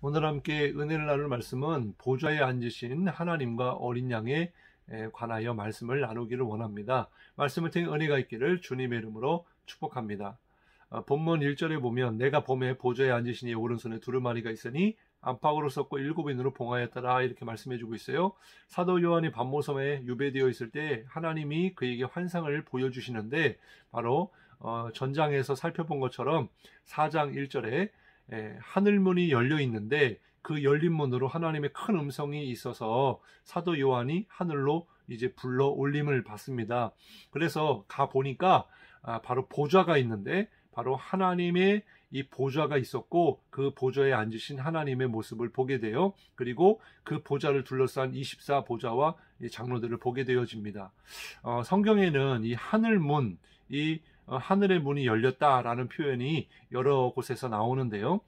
오늘 함께 은혜를 나눌 말씀은 보좌에 앉으신 하나님과 어린 양에 관하여 말씀을 나누기를 원합니다. 말씀을 통해 은혜가 있기를 주님의 이름으로 축복합니다. 본문 1절에 보면 내가 봄에 보좌에 앉으신 이의 오른손에 두루마리가 있으니 안팎으로 섰고 7인으로 봉하였더라 이렇게 말씀해주고 있어요. 사도 요한이 밤모섬에 유배되어 있을 때 하나님이 그에게 환상을 보여주시는데 바로 전장에서 살펴본 것처럼 4장 1절에 하늘문이 열려 있는데 그 열린 문으로 하나님의 큰 음성이 있어서 사도 요한이 하늘로 이제 불러 올림을 받습니다. 그래서 가 보니까 바로 보좌가 있는데 바로 하나님의 이 보좌가 있었고 그 보좌에 앉으신 하나님의 모습을 보게 돼요. 그리고 그 보좌를 둘러싼 24보좌와 장로들을 보게 되어집니다. 성경에는 이 하늘문, 하늘의 문이 열렸다라는 표현이 여러 곳에서 나오는데요.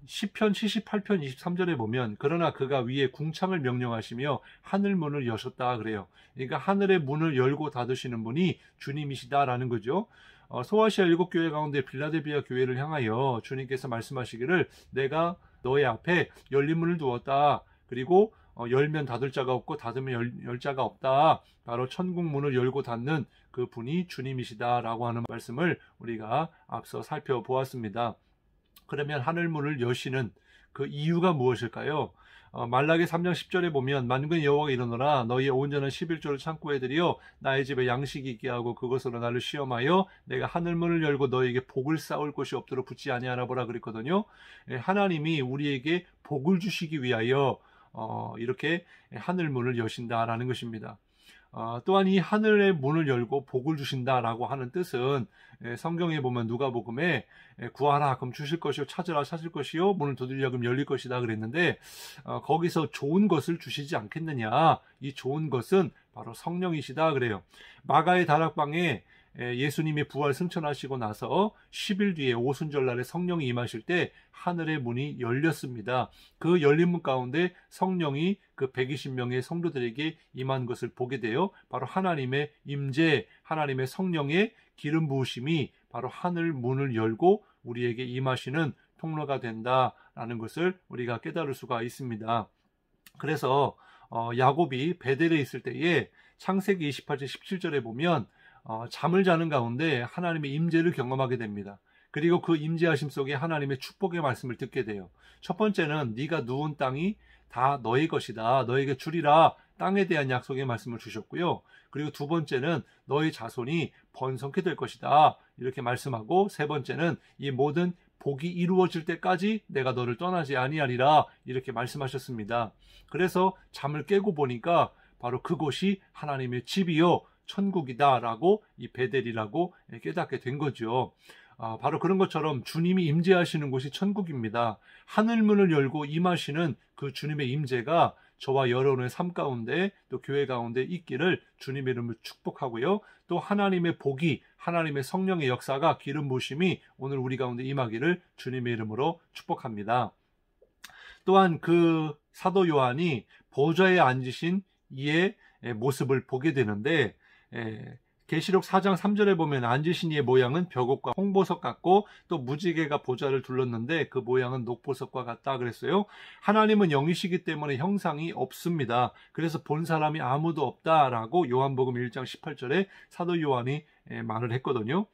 시편 78편 23절에 보면 그러나 그가 위에 궁창을 명령하시며 하늘문을 여셨다 그래요. 그러니까 하늘의 문을 열고 닫으시는 분이 주님이시다라는 거죠. 소아시아 7교회 가운데 빌라델비아 교회를 향하여 주님께서 말씀하시기를 내가 너의 앞에 열린 문을 두었다. 그리고 열면 닫을 자가 없고 닫으면 열 자가 없다. 바로 천국 문을 열고 닫는 그 분이 주님이시다라고 하는 말씀을 우리가 앞서 살펴보았습니다. 그러면 하늘문을 여시는 그 이유가 무엇일까요? 말라기 3장 10절에 보면 만군의 여호와가 이르노라 너희의 온전한 11조를 창고에 들여 나의 집에 양식이 있게 하고 그것으로 나를 시험하여 내가 하늘문을 열고 너희에게 복을 쌓을 곳이 없도록 붙지 아니하나 보라 그랬거든요. 하나님이 우리에게 복을 주시기 위하여 이렇게 하늘문을 여신다라는 것입니다. 또한 이 하늘의 문을 열고 복을 주신다라고 하는 뜻은 성경에 보면 누가복음에 구하라 그럼 주실 것이요 찾으라 찾을 것이요 문을 두드리라 그럼 열릴 것이다 그랬는데 거기서 좋은 것을 주시지 않겠느냐, 이 좋은 것은 바로 성령이시다 그래요. 마가의 다락방에 예수님이 부활 승천하시고 나서 10일 뒤에 오순절날에 성령이 임하실 때 하늘의 문이 열렸습니다. 그 열린 문 가운데 성령이 그 120명의 성도들에게 임한 것을 보게 돼요. 바로 하나님의 임재, 하나님의 성령의 기름 부으심이 바로 하늘 문을 열고 우리에게 임하시는 통로가 된다라는 것을 우리가 깨달을 수가 있습니다. 그래서 야곱이 베델에 있을 때에 창세기 28장 17절에 보면 잠을 자는 가운데 하나님의 임재를 경험하게 됩니다. 그리고 그 임재하심 속에 하나님의 축복의 말씀을 듣게 돼요. 첫 번째는 네가 누운 땅이 다 너의 것이다. 너에게 주리라. 땅에 대한 약속의 말씀을 주셨고요. 그리고 두 번째는 너의 자손이 번성케 될 것이다. 이렇게 말씀하고 세 번째는 이 모든 복이 이루어질 때까지 내가 너를 떠나지 아니하리라. 이렇게 말씀하셨습니다. 그래서 잠을 깨고 보니까 바로 그곳이 하나님의 집이요 천국이다라고 이 베델이라고 깨닫게 된 거죠. 바로 그런 것처럼 주님이 임재하시는 곳이 천국입니다. 하늘문을 열고 임하시는 그 주님의 임재가 저와 여러분의 삶 가운데 또 교회 가운데 있기를 주님의 이름으로 축복하고요. 또 하나님의 복이, 하나님의 성령의 역사가 기름 부으심이 오늘 우리 가운데 임하기를 주님의 이름으로 축복합니다. 또한 그 사도 요한이 보좌에 앉으신 이의 모습을 보게 되는데 계시록 4장 3절에 보면 앉으신 이의 모양은 벽옥과 홍보석 같고 또 무지개가 보좌를 둘렀는데 그 모양은 녹보석과 같다 그랬어요. 하나님은 영이시기 때문에 형상이 없습니다. 그래서 본 사람이 아무도 없다라고 요한복음 1장 18절에 사도 요한이 말을 했거든요.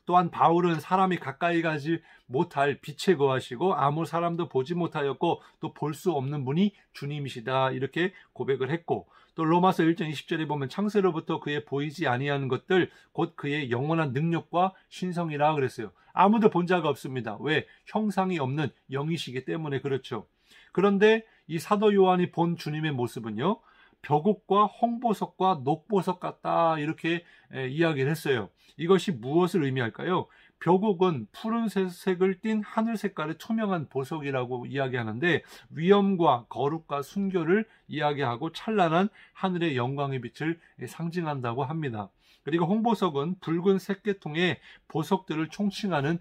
또한 바울은 사람이 가까이 가지 못할 빛에 거하시고 아무 사람도 보지 못하였고 또 볼 수 없는 분이 주님이시다 이렇게 고백을 했고, 또 로마서 1장 20절에 보면 창세로부터 그의 보이지 아니하는 것들 곧 그의 영원한 능력과 신성이라 그랬어요. 아무도 본 자가 없습니다. 왜? 형상이 없는 영이시기 때문에 그렇죠. 그런데 이 사도 요한이 본 주님의 모습은요, 벽옥과 홍보석과 녹보석 같다 이렇게 이야기를 했어요. 이것이 무엇을 의미할까요? 벽옥은 푸른색을 띤 하늘 색깔의 투명한 보석이라고 이야기하는데 위엄과 거룩과 순교를 이야기하고 찬란한 하늘의 영광의 빛을 상징한다고 합니다. 그리고 홍보석은 붉은 색계통의 보석들을 총칭하는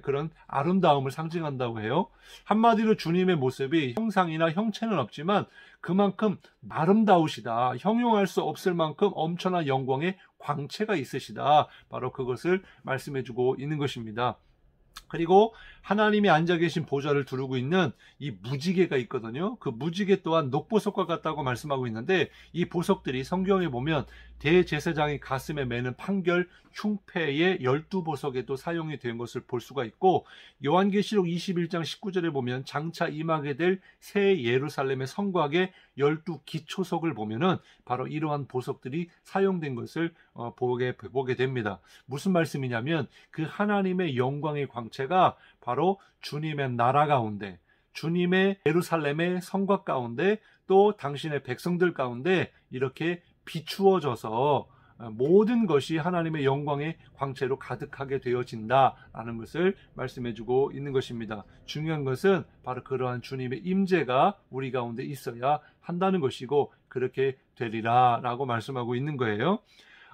그런 아름다움을 상징한다고 해요. 한마디로 주님의 모습이 형상이나 형체는 없지만 그만큼 아름다우시다. 형용할 수 없을 만큼 엄청난 영광의 광채가 있으시다. 바로 그것을 말씀해주고 있는 것입니다. 그리고 하나님이 앉아 계신 보좌를 두르고 있는 이 무지개가 있거든요. 그 무지개 또한 녹보석과 같다고 말씀하고 있는데, 이 보석들이 성경에 보면 대제사장이 가슴에 매는 판결 흉패의 12보석에도 사용이 된 것을 볼 수가 있고, 요한계시록 21장 19절에 보면 장차 임하게 될 새 예루살렘의 성곽의 12기초석을 보면은 바로 이러한 보석들이 사용된 것을 보게 됩니다. 무슨 말씀이냐면, 그 하나님의 영광의 광채가 바로 주님의 나라 가운데, 주님의 예루살렘의 성곽 가운데, 또 당신의 백성들 가운데 이렇게 비추어져서 모든 것이 하나님의 영광의 광채로 가득하게 되어진다라는 것을 말씀해주고 있는 것입니다. 중요한 것은 바로 그러한 주님의 임재가 우리 가운데 있어야 한다는 것이고, 그렇게 되리라 라고 말씀하고 있는 거예요.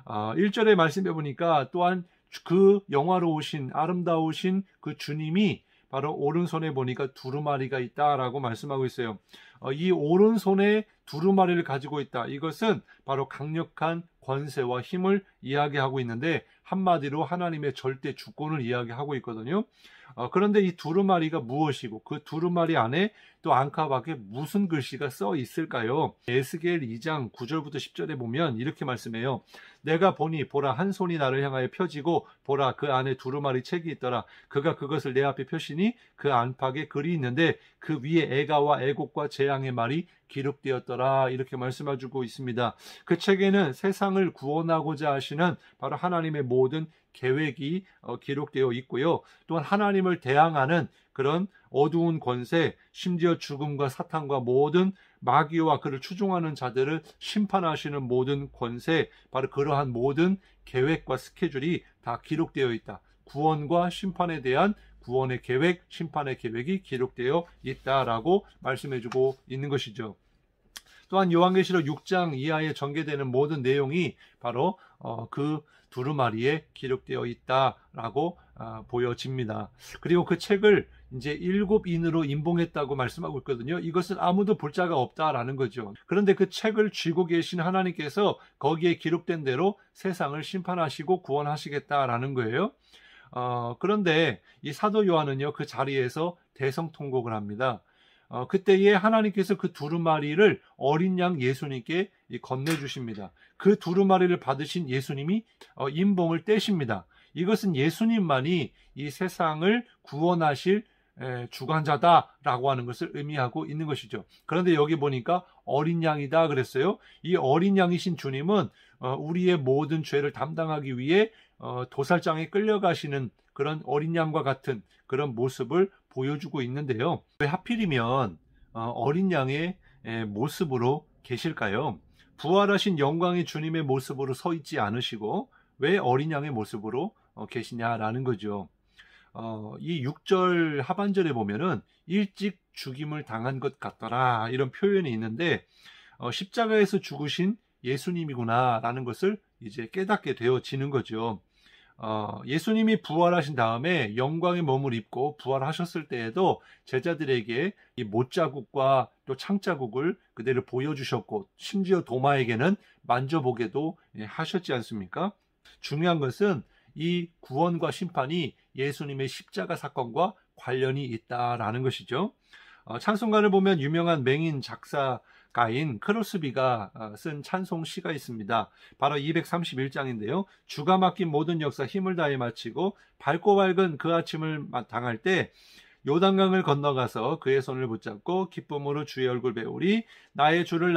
1절에 말씀해 보니까 또한 그 영화로우신 아름다우신 그 주님이 바로 오른손에 보니까 두루마리가 있다라고 말씀하고 있어요. 이 오른손에 두루마리를 가지고 있다. 이것은 바로 강력한 권세와 힘을 이야기하고 있는데, 한마디로 하나님의 절대 주권을 이야기하고 있거든요. 그런데 이 두루마리가 무엇이고, 그 두루마리 안에 또 안카밖에 무슨 글씨가 써 있을까요? 에스겔 2장 9절부터 10절에 보면 이렇게 말씀해요. 내가 보니 보라, 한 손이 나를 향하여 펴지고, 보라, 그 안에 두루마리 책이 있더라. 그가 그것을 내 앞에 펴시니 그 안팎에 글이 있는데 그 위에 애가와 애곡과 재앙의 말이 기록되었더라. 이렇게 말씀해주고 있습니다. 그 책에는 세상을 구원하고자 하시는 바로 하나님의 모든 계획이 기록되어 있고요. 또한 하나님을 대항하는 그런 어두운 권세, 심지어 죽음과 사탄과 모든 마귀와 그를 추종하는 자들을 심판하시는 모든 권세, 바로 그러한 모든 계획과 스케줄이 다 기록되어 있다. 구원과 심판에 대한 구원의 계획, 심판의 계획이 기록되어 있다라고 말씀해주고 있는 것이죠. 또한 요한계시록 6장 이하에 전개되는 모든 내용이 바로 그 두루마리에 기록되어 있다라고 보여집니다. 그리고 그 책을 이제 7인으로 임봉했다고 말씀하고 있거든요. 이것은 아무도 볼 자가 없다라는 거죠. 그런데 그 책을 쥐고 계신 하나님께서 거기에 기록된 대로 세상을 심판하시고 구원하시겠다라는 거예요. 그런데 이 사도 요한은요, 그 자리에서 대성통곡을 합니다. 그때에 하나님께서 그 두루마리를 어린 양 예수님께 건네주십니다. 그 두루마리를 받으신 예수님이 임봉을 떼십니다. 이것은 예수님만이 이 세상을 구원하실 주관자다라고 하는 것을 의미하고 있는 것이죠. 그런데 여기 보니까 어린 양이다 그랬어요. 이 어린 양이신 주님은 우리의 모든 죄를 담당하기 위해 도살장에 끌려가시는 그런 어린 양과 같은 그런 모습을 보여주고 있는데요. 왜 하필이면 어린 양의 모습으로 계실까요? 부활하신 영광의 주님의 모습으로 서 있지 않으시고 왜 어린 양의 모습으로 계시냐라는 거죠. 이 6절 하반절에 보면은 일찍 죽임을 당한 것 같더라 이런 표현이 있는데, 십자가에서 죽으신 예수님이구나 라는 것을 이제 깨닫게 되어지는 거죠. 예수님이 부활하신 다음에 영광의 몸을 입고 부활하셨을 때에도 제자들에게 이 못자국과 또 창자국을 그대로 보여주셨고, 심지어 도마에게는 만져보게도 하셨지 않습니까? 중요한 것은 이 구원과 심판이 예수님의 십자가 사건과 관련이 있다라는 것이죠. 찬송가를 보면 유명한 맹인 작사가인 크로스비가 쓴 찬송시가 있습니다. 바로 231장인데요. 주가 맡긴 모든 역사 힘을 다해 마치고 밝고 밝은 그 아침을 당할 때 요단강을 건너가서 그의 손을 붙잡고 기쁨으로 주의 얼굴 배우리. 나의 주를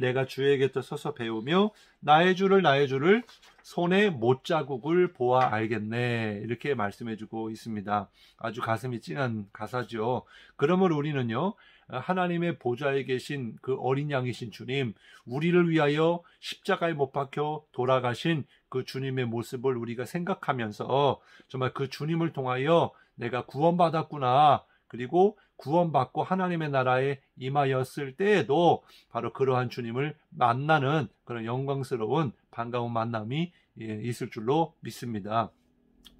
내가 주의 곁에 서서 배우며 나의 주를 손에 못자국을 보아 알겠네. 이렇게 말씀해주고 있습니다. 아주 가슴이 찡한 가사죠. 그러므로 우리는요, 하나님의 보좌에 계신 그 어린 양이신 주님, 우리를 위하여 십자가에 못 박혀 돌아가신 그 주님의 모습을 우리가 생각하면서 정말 그 주님을 통하여 내가 구원받았구나, 그리고 구원받고 하나님의 나라에 임하였을 때에도 바로 그러한 주님을 만나는 그런 영광스러운 반가운 만남이 있을 줄로 믿습니다.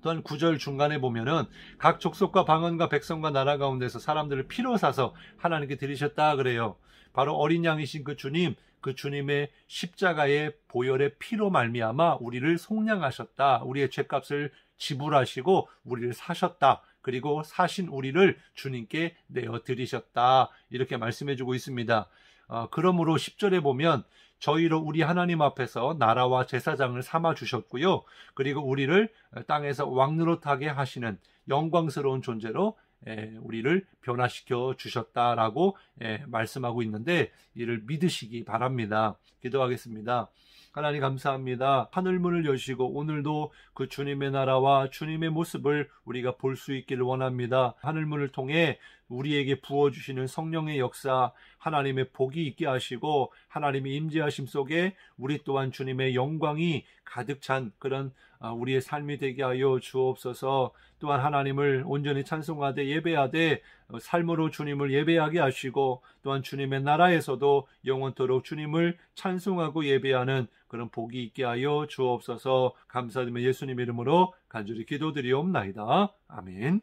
또한 9절 중간에 보면은 각 족속과 방언과 백성과 나라 가운데서 사람들을 피로 사서 하나님께 드리셨다 그래요. 바로 어린 양이신 그 주님, 그 주님의 십자가의 보혈의 피로 말미암아 우리를 속량하셨다. 우리의 죄값을 지불하시고 우리를 사셨다. 그리고 사신 우리를 주님께 내어드리셨다. 이렇게 말씀해주고 있습니다. 그러므로 10절에 보면 저희로 우리 하나님 앞에서 나라와 제사장을 삼아 주셨고요. 그리고 우리를 땅에서 왕노릇하게 하시는 영광스러운 존재로 우리를 변화시켜 주셨다라고 말씀하고 있는데 이를 믿으시기 바랍니다. 기도하겠습니다. 하나님 감사합니다. 하늘문을 여시고 오늘도 그 주님의 나라와 주님의 모습을 우리가 볼 수 있기를 원합니다. 하늘문을 통해 우리에게 부어주시는 성령의 역사, 하나님의 복이 있게 하시고 하나님의 임재하심 속에 우리 또한 주님의 영광이 가득 찬 그런 우리의 삶이 되게 하여 주옵소서. 또한 하나님을 온전히 찬송하되 예배하되 삶으로 주님을 예배하게 하시고 또한 주님의 나라에서도 영원토록 주님을 찬송하고 예배하는 그런 복이 있게 하여 주옵소서. 감사드리며 예수님 이름으로 간절히 기도드리옵나이다. 아멘.